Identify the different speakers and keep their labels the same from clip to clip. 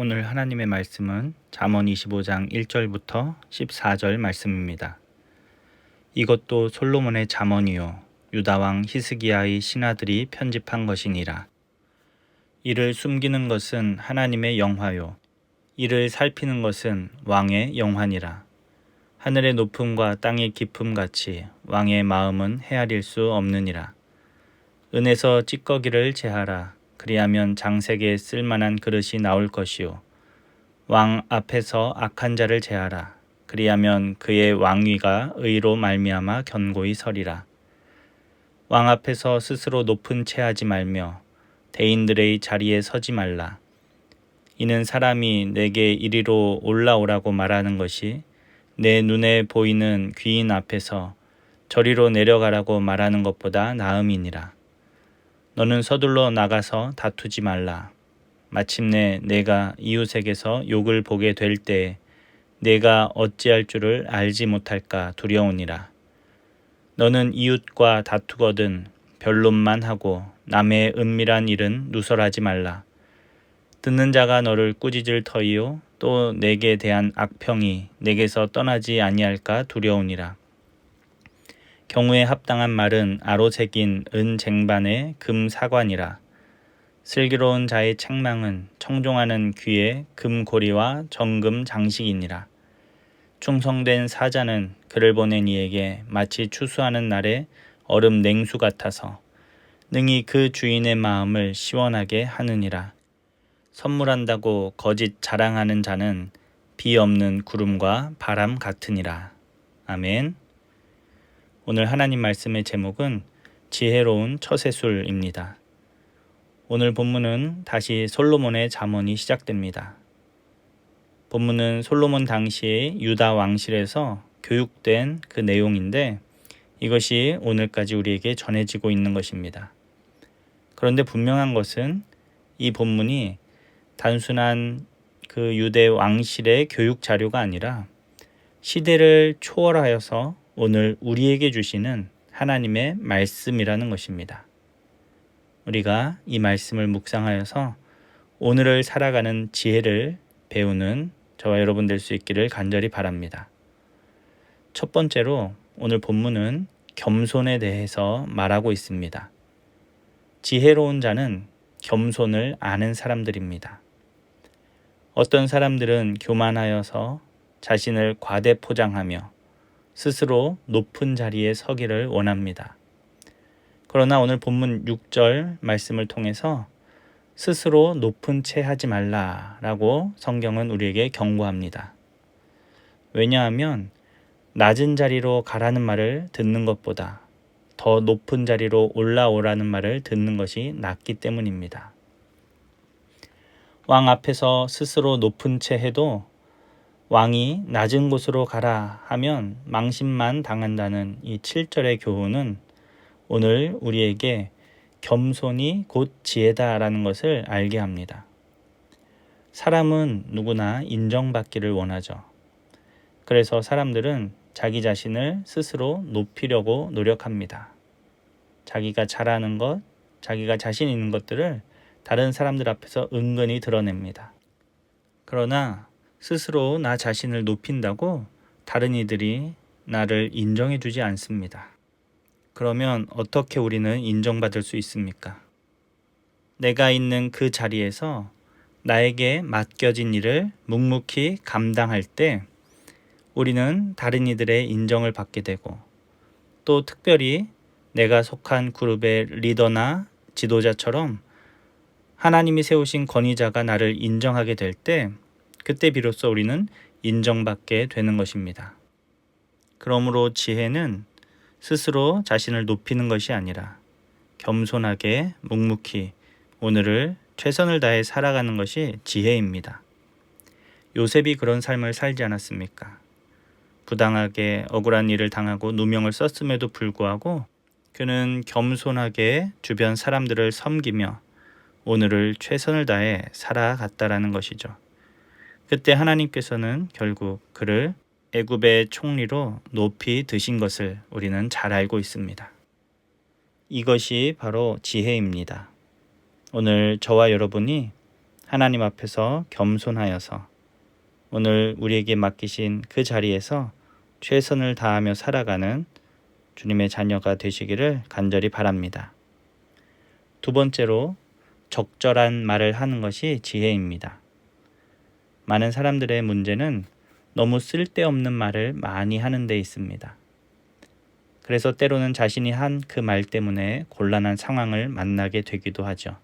Speaker 1: 오늘 하나님의 말씀은 잠언 25장 1절부터 14절 말씀입니다. 이것도 솔로몬의 잠언이요 유다 왕 히스기야의 신하들이 편집한 것이니라. 이를 숨기는 것은 하나님의 영화요 이를 살피는 것은 왕의 영화니라. 하늘의 높음과 땅의 깊음 같이 왕의 마음은 헤아릴 수 없느니라. 은에서 찌꺼기를 제하라. 그리하면 장색에 쓸만한 그릇이 나올 것이요 왕 앞에서 악한 자를 제하라. 그리하면 그의 왕위가 의로 말미암아 견고히 서리라. 왕 앞에서 스스로 높은 체하지 말며 대인들의 자리에 서지 말라. 이는 사람이 내게 이리로 올라오라고 말하는 것이 내 눈에 보이는 귀인 앞에서 저리로 내려가라고 말하는 것보다 나음이니라. 너는 서둘러 나가서 다투지 말라. 마침내 내가 이웃에게서 욕을 보게 될 때에 내가 어찌할 줄을 알지 못할까 두려우니라. 너는 이웃과 다투거든 변론만 하고 남의 은밀한 일은 누설하지 말라. 듣는 자가 너를 꾸짖을 터이요 또 내게 대한 악평이 내게서 떠나지 아니할까 두려우니라. 경우에 합당한 말은 아로 새긴 은 쟁반의 금 사관이라. 슬기로운 자의 책망은 청종하는 귀의 금고리와 정금 장식이니라. 충성된 사자는 그를 보낸 이에게 마치 추수하는 날의 얼음 냉수 같아서 능히 그 주인의 마음을 시원하게 하느니라. 선물한다고 거짓 자랑하는 자는 비 없는 구름과 바람 같으니라. 아멘. 오늘 하나님 말씀의 제목은 지혜로운 처세술입니다. 오늘 본문은 다시 솔로몬의 잠언이 시작됩니다. 본문은 솔로몬 당시의 유다 왕실에서 교육된 그 내용인데 이것이 오늘까지 우리에게 전해지고 있는 것입니다. 그런데 분명한 것은 이 본문이 단순한 그 유대 왕실의 교육 자료가 아니라 시대를 초월하여서 오늘 우리에게 주시는 하나님의 말씀이라는 것입니다. 우리가 이 말씀을 묵상하여서 오늘을 살아가는 지혜를 배우는 저와 여러분 될 수 있기를 간절히 바랍니다. 첫 번째로 오늘 본문은 겸손에 대해서 말하고 있습니다. 지혜로운 자는 겸손을 아는 사람들입니다. 어떤 사람들은 교만하여서 자신을 과대포장하며 스스로 높은 자리에 서기를 원합니다. 그러나 오늘 본문 6절 말씀을 통해서 스스로 높은 채 하지 말라라고 성경은 우리에게 경고합니다. 왜냐하면 낮은 자리로 가라는 말을 듣는 것보다 더 높은 자리로 올라오라는 말을 듣는 것이 낫기 때문입니다. 왕 앞에서 스스로 높은 채 해도 왕이 낮은 곳으로 가라 하면 망신만 당한다는 이 7절의 교훈은 오늘 우리에게 겸손이 곧 지혜다라는 것을 알게 합니다. 사람은 누구나 인정받기를 원하죠. 그래서 사람들은 자기 자신을 스스로 높이려고 노력합니다. 자기가 잘하는 것, 자기가 자신 있는 것들을 다른 사람들 앞에서 은근히 드러냅니다. 그러나 스스로 나 자신을 높인다고 다른 이들이 나를 인정해 주지 않습니다. 그러면 어떻게 우리는 인정받을 수 있습니까? 내가 있는 그 자리에서 나에게 맡겨진 일을 묵묵히 감당할 때 우리는 다른 이들의 인정을 받게 되고 또 특별히 내가 속한 그룹의 리더나 지도자처럼 하나님이 세우신 권위자가 나를 인정하게 될 때 그때 비로소 우리는 인정받게 되는 것입니다. 그러므로 지혜는 스스로 자신을 높이는 것이 아니라 겸손하게 묵묵히 오늘을 최선을 다해 살아가는 것이 지혜입니다. 요셉이 그런 삶을 살지 않았습니까? 부당하게 억울한 일을 당하고 누명을 썼음에도 불구하고 그는 겸손하게 주변 사람들을 섬기며 오늘을 최선을 다해 살아갔다라는 것이죠. 그때 하나님께서는 결국 그를 애굽의 총리로 높이 드신 것을 우리는 잘 알고 있습니다. 이것이 바로 지혜입니다. 오늘 저와 여러분이 하나님 앞에서 겸손하여서 오늘 우리에게 맡기신 그 자리에서 최선을 다하며 살아가는 주님의 자녀가 되시기를 간절히 바랍니다. 두 번째로 적절한 말을 하는 것이 지혜입니다. 많은 사람들의 문제는 너무 쓸데없는 말을 많이 하는 데 있습니다. 그래서 때로는 자신이 한 그 말 때문에 곤란한 상황을 만나게 되기도 하죠.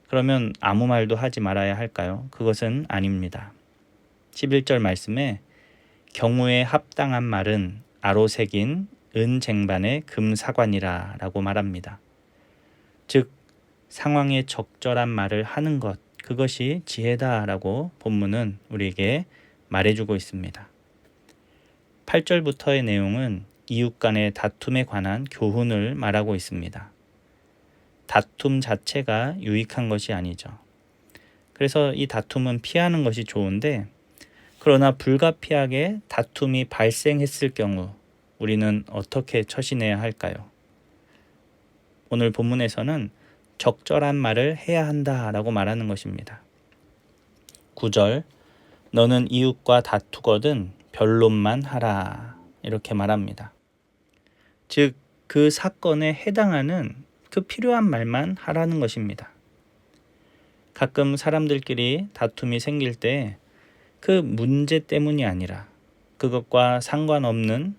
Speaker 1: 그러면 아무 말도 하지 말아야 할까요? 그것은 아닙니다. 11절 말씀에 경우에 합당한 말은 아로 새긴 은쟁반의 금사관이라 라고 말합니다. 즉 상황에 적절한 말을 하는 것, 그것이 지혜다라고 본문은 우리에게 말해주고 있습니다. 8절부터의 내용은 이웃 간의 다툼에 관한 교훈을 말하고 있습니다. 다툼 자체가 유익한 것이 아니죠. 그래서 이 다툼은 피하는 것이 좋은데, 그러나 불가피하게 다툼이 발생했을 경우 우리는 어떻게 처신해야 할까요? 오늘 본문에서는 적절한 말을 해야 한다라고 말하는 것입니다. 9절, 너는 이웃과 다투거든 변론만 하라, 이렇게 말합니다. 즉 그 사건에 해당하는 그 필요한 말만 하라는 것입니다. 가끔 사람들끼리 다툼이 생길 때 그 문제 때문이 아니라 그것과 상관없는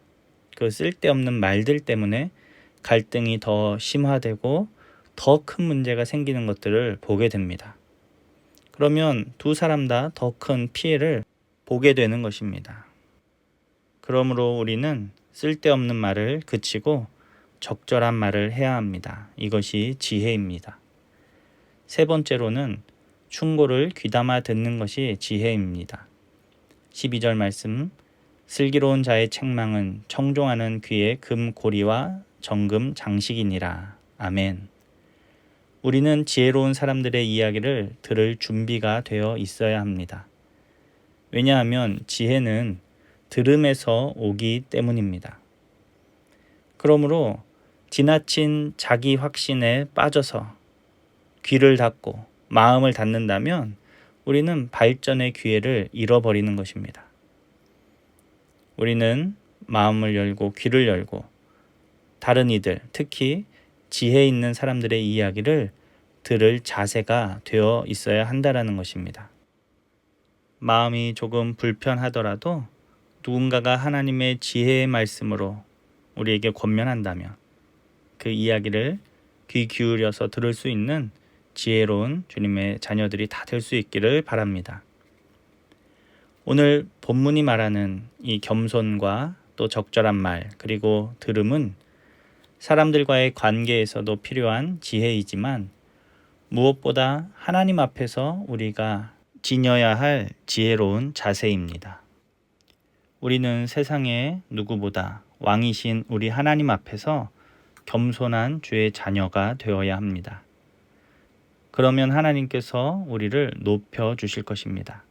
Speaker 1: 그 쓸데없는 말들 때문에 갈등이 더 심화되고 더 큰 문제가 생기는 것들을 보게 됩니다. 그러면 두 사람 다 더 큰 피해를 보게 되는 것입니다. 그러므로 우리는 쓸데없는 말을 그치고 적절한 말을 해야 합니다. 이것이 지혜입니다. 세 번째로는 충고를 귀담아 듣는 것이 지혜입니다. 12절 말씀, 슬기로운 자의 책망은 청종하는 귀의 금고리와 정금 장식이니라. 아멘. 우리는 지혜로운 사람들의 이야기를 들을 준비가 되어 있어야 합니다. 왜냐하면 지혜는 들음에서 오기 때문입니다. 그러므로 지나친 자기 확신에 빠져서 귀를 닫고 마음을 닫는다면 우리는 발전의 기회를 잃어버리는 것입니다. 우리는 마음을 열고 귀를 열고 다른 이들, 특히 지혜 있는 사람들의 이야기를 들을 자세가 되어 있어야 한다는 것입니다. 마음이 조금 불편하더라도 누군가가 하나님의 지혜의 말씀으로 우리에게 권면한다면 그 이야기를 귀 기울여서 들을 수 있는 지혜로운 주님의 자녀들이 다 될 수 있기를 바랍니다. 오늘 본문이 말하는 이 겸손과 또 적절한 말, 그리고 들음은 사람들과의 관계에서도 필요한 지혜이지만 무엇보다 하나님 앞에서 우리가 지녀야 할 지혜로운 자세입니다. 우리는 세상의 누구보다 왕이신 우리 하나님 앞에서 겸손한 주의 자녀가 되어야 합니다. 그러면 하나님께서 우리를 높여 주실 것입니다.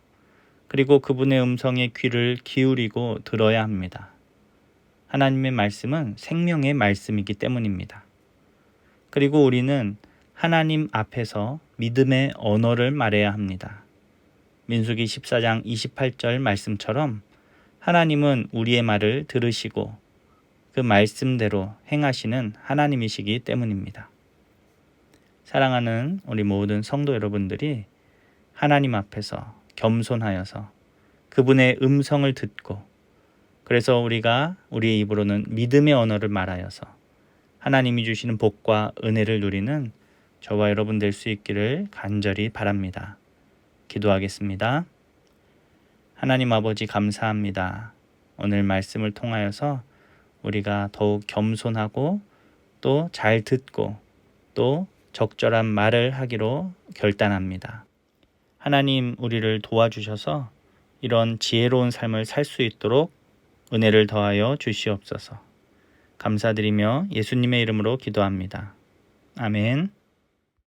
Speaker 1: 그리고 그분의 음성에 귀를 기울이고 들어야 합니다. 하나님의 말씀은 생명의 말씀이기 때문입니다. 그리고 우리는 하나님 앞에서 믿음의 언어를 말해야 합니다. 민수기 14장 28절 말씀처럼 하나님은 우리의 말을 들으시고 그 말씀대로 행하시는 하나님이시기 때문입니다. 사랑하는 우리 모든 성도 여러분들이 하나님 앞에서 겸손하여서 그분의 음성을 듣고, 그래서 우리가 우리의 입으로는 믿음의 언어를 말하여서 하나님이 주시는 복과 은혜를 누리는 저와 여러분 될 수 있기를 간절히 바랍니다. 기도하겠습니다. 하나님 아버지 감사합니다. 오늘 말씀을 통하여서 우리가 더욱 겸손하고 또 잘 듣고 또 적절한 말을 하기로 결단합니다. 하나님 우리를 도와주셔서 이런 지혜로운 삶을 살 수 있도록 은혜를 더하여 주시옵소서. 감사드리며 예수님의 이름으로 기도합니다. 아멘.